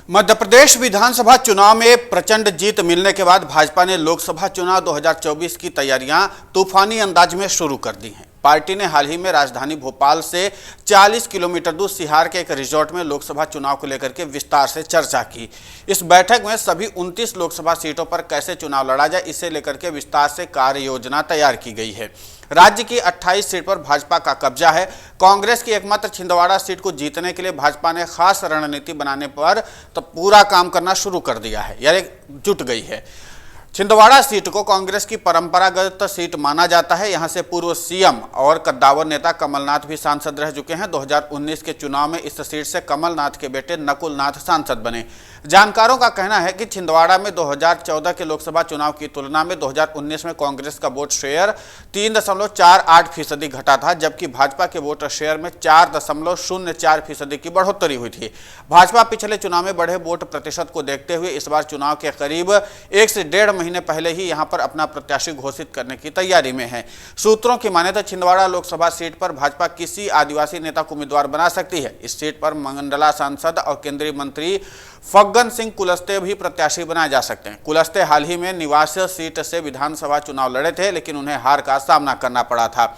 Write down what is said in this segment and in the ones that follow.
मध्य प्रदेश विधानसभा चुनाव में प्रचंड जीत मिलने के बाद भाजपा ने लोकसभा चुनाव 2024 की तैयारियां तूफानी अंदाज में शुरू कर दी हैं। पार्टी ने हाल ही में राजधानी भोपाल से 40 किलोमीटर दूर सिहार के एक रिजॉर्ट में लोकसभा चुनाव को लेकर के विस्तार से चर्चा की। इस बैठक में सभी 29 लोकसभा सीटों पर कैसे चुनाव लड़ा जाए, इसे लेकर के विस्तार से कार्य योजना तैयार की गई है। राज्य की 28 सीट पर भाजपा का कब्जा है। कांग्रेस की एकमात्र छिंदवाड़ा सीट को जीतने के लिए भाजपा ने खास रणनीति बनाने पर तो पूरा काम करना शुरू कर दिया है, यानी जुट गई है। छिंदवाड़ा सीट को कांग्रेस की परंपरागत सीट माना जाता है। यहां से पूर्व सीएम और कद्दावर नेता कमलनाथ भी सांसद रह चुके हैं। 2019 के चुनाव में इस सीट से कमलनाथ के बेटे नकुलनाथ सांसद बने। जानकारों का कहना है कि छिंदवाड़ा में 2014 के लोकसभा चुनाव की तुलना में 2019 में कांग्रेस का वोट शेयर 3.48% घटा था, जबकि भाजपा के वोट शेयर में 4.04% की बढ़ोतरी हुई थी। भाजपा पिछले चुनाव में बढ़े वोट प्रतिशत को देखते हुए इस बार चुनाव के करीब 1 से 1.5 महीने पहले ही यहां पर अपना प्रत्याशी घोषित करने की तैयारी में है। सूत्रों की माने तो छिंदवाड़ा लोकसभा सीट पर भाजपा किसी आदिवासी नेता को उम्मीदवार बना सकती है। इस सीट पर मंडला सांसद और केंद्रीय मंत्री फग्गन सिंह कुलस्ते भी प्रत्याशी बनाए जा सकते हैं। कुलस्ते हाल ही में निवास सीट से विधानसभा चुनाव लड़े थे, लेकिन उन्हें हार का सामना करना पड़ा था।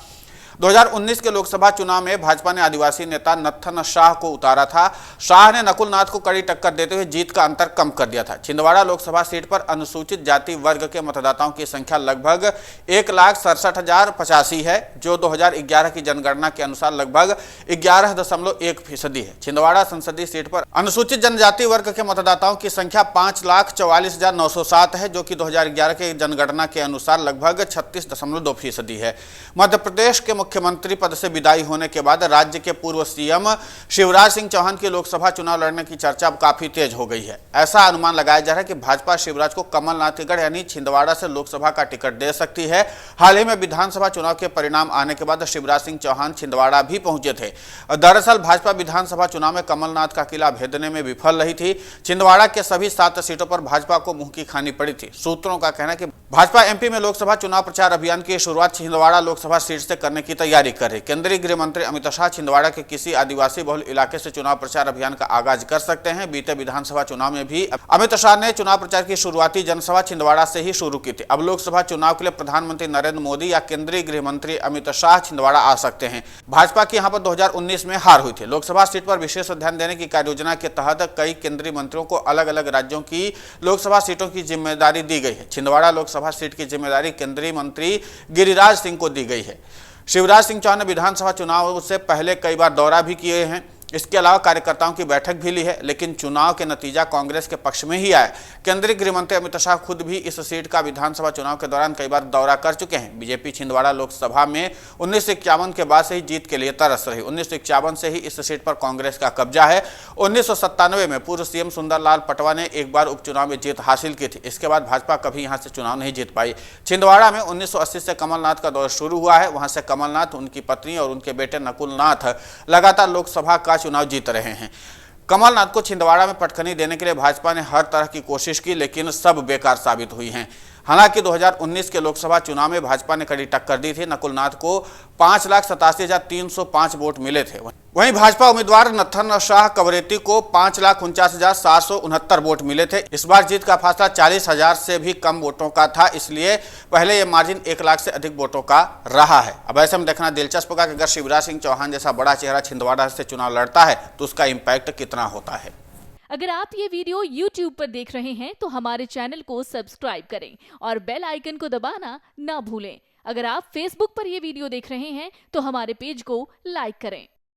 2019 के लोकसभा चुनाव में भाजपा ने आदिवासी नेता नत्थन शाह को उतारा था। शाह ने नकुलनाथ को कड़ी टक्कर देते हुए जीत का अंतर कम कर दिया था। छिंदवाड़ा लोकसभा सीट पर अनुसूचित जाति वर्ग के मतदाताओं की संख्या लगभग 1,67,085 है, जो 2011 की जनगणना के अनुसार लगभग 11.1% है। छिंदवाड़ा संसदीय सीट पर अनुसूचित जनजाति वर्ग के मतदाताओं की संख्या 5,44,907 है, जो कि 2011 के जनगणना के अनुसार लगभग 36.2% है। मध्य प्रदेश के मुख्यमंत्री पद से विदाई होने के बाद राज्य के पूर्व सीएम शिवराज सिंह चौहान के लोकसभा चुनाव लड़ने की चर्चा काफी तेज हो गई है। ऐसा अनुमान लगाया जा रहा है कि भाजपा शिवराज को कमलनाथगढ़ यानी छिंदवाड़ा से लोकसभा का टिकट दे सकती है। हाल ही में विधानसभा चुनाव के परिणाम आने के बाद शिवराज सिंह चौहान छिंदवाड़ा भी पहुंचे थे। दरअसल भाजपा विधानसभा चुनाव में कमलनाथ का किला भेदने में विफल रही थी। छिंदवाड़ा के सभी 7 सीटों पर भाजपा को मुंह की खानी पड़ी थी। सूत्रों का कहना है कि भाजपा एमपी में लोकसभा चुनाव प्रचार अभियान की शुरुआत छिंदवाड़ा लोकसभा सीट से करने की तैयारी कर रही। केंद्रीय गृह मंत्री अमित शाह छिंदवाड़ा के किसी आदिवासी बहुल इलाके से चुनाव प्रचार अभियान का आगाज कर सकते हैं। बीते विधानसभा चुनाव में भी अमित शाह ने चुनाव प्रचार की शुरुआती जनसभा छिंदवाड़ा से ही शुरू की थी। अब लोकसभा चुनाव के लिए प्रधानमंत्री नरेंद्र मोदी या केंद्रीय गृह मंत्री अमित शाह छिंदवाड़ा आ सकते हैं। भाजपा की यहां पर 2019 में हार हुई थी। लोकसभा सीट पर विशेष ध्यान देने की कार्ययोजना के तहत कई केंद्रीय मंत्रियों को अलग अलग राज्यों की लोकसभा सीटों की जिम्मेदारी दी गई है। छिंदवाड़ा लोकसभा सीट की जिम्मेदारी केंद्रीय मंत्री गिरिराज सिंह को दी गई है। शिवराज सिंह चौहान ने विधानसभा चुनाव से पहले कई बार दौरा भी किए हैं। इसके अलावा कार्यकर्ताओं की बैठक भी ली है, लेकिन चुनाव के नतीजा कांग्रेस के पक्ष में ही आया। केंद्रीय गृह मंत्री अमित शाह खुद भी इस सीट का विधानसभा चुनाव के दौरान कई बार दौरा कर चुके हैं। बीजेपी छिंदवाड़ा लोकसभा में 1951 के बाद से ही जीत के लिए तरस रही। 1951 से ही इस सीट पर कांग्रेस का कब्जा है। 1997 में पूर्व सीएम सुंदरलाल पटवा ने एक बार उपचुनाव में जीत हासिल की थी। इसके बाद भाजपा कभी यहां से चुनाव नहीं जीत पाई। छिंदवाड़ा में 1980 से कमलनाथ का दौर शुरू हुआ है। वहां से कमलनाथ, उनकी पत्नी और उनके बेटे नकुलनाथ लगातार लोकसभा का चुनाव जीत रहे हैं। कमलनाथ को छिंदवाड़ा में पटखनी देने के लिए भाजपा ने हर तरह की कोशिश की, लेकिन सब बेकार साबित हुई हैं। हालांकि 2019 के लोकसभा चुनाव में भाजपा ने कड़ी टक्कर दी थी। नकुलनाथ को 5,87,305 वोट मिले थे। वहीं भाजपा उम्मीदवार नत्थन शाह कवरेती को 5,49,769 वोट मिले थे। इस बार जीत का फासला 40,000 से भी कम वोटों का था, इसलिए पहले यह मार्जिन 1 लाख से अधिक वोटों का रहा है। अब ऐसे में देखना दिलचस्प होगा कि अगर शिवराज सिंह चौहान जैसा बड़ा चेहरा छिंदवाड़ा से चुनाव लड़ता है तो उसका इम्पैक्ट कितना होता है। अगर आप ये वीडियो YouTube पर देख रहे हैं तो हमारे चैनल को सब्सक्राइब करें और बेल आइकन को दबाना ना भूलें। अगर आप Facebook पर ये वीडियो देख रहे हैं तो हमारे पेज को लाइक करें।